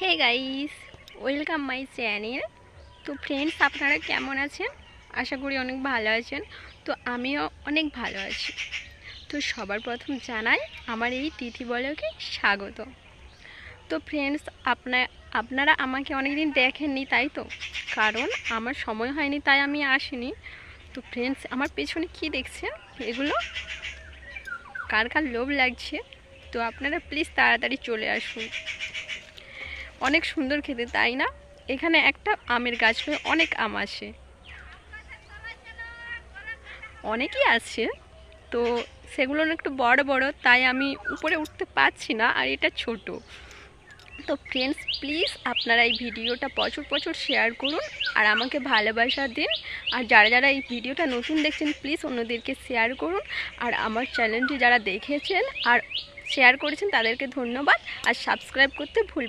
Hey guys, welcome my channel. তো friends, আপনারা কেমন আছেন? আশা করি অনেক ভালো আছেন। তো আমিও অনেক ভালো আছি। তো সবার প্রথম জানাই আমার এই তিথি ব্লগে স্বাগত। তো ফ্রেন্ডস, আপনারা আমাকে অনেক দিন দেখেননি, তাই তো? কারণ আমার সময় হয়নি, তাই আমি আসিনি। তো ফ্রেন্ডস, আমার পেছনে কি দেখছেন? এগুলো কার কার লোভ লাগছে? তো আপনারা প্লিজ তাড়াতাড়ি চলে আসুন। অনেক সুন্দর খেতে, তাই না? এখানে একটা আমের গাছ হয়ে অনেক আম আসে, অনেকই আছে। তো সেগুলো না একটু বড় বড়, তাই আমি উপরে উঠতে পারছি না, আর এটা ছোট। তো ফ্রেন্ডস, প্লিজ আপনারা এই ভিডিওটা প্রচুর প্রচুর শেয়ার করুন আর আমাকে ভালোবাসা দিন। আর যারা যারা এই ভিডিওটা নতুন দেখছেন, প্লিজ অন্যদেরকে শেয়ার করুন। আর আমার চ্যানেলটি যারা দেখেছেন আর শেয়ার করেছেন তাদেরকে ধন্যবাদ। আর সাবস্ক্রাইব করতে ভুলবেন।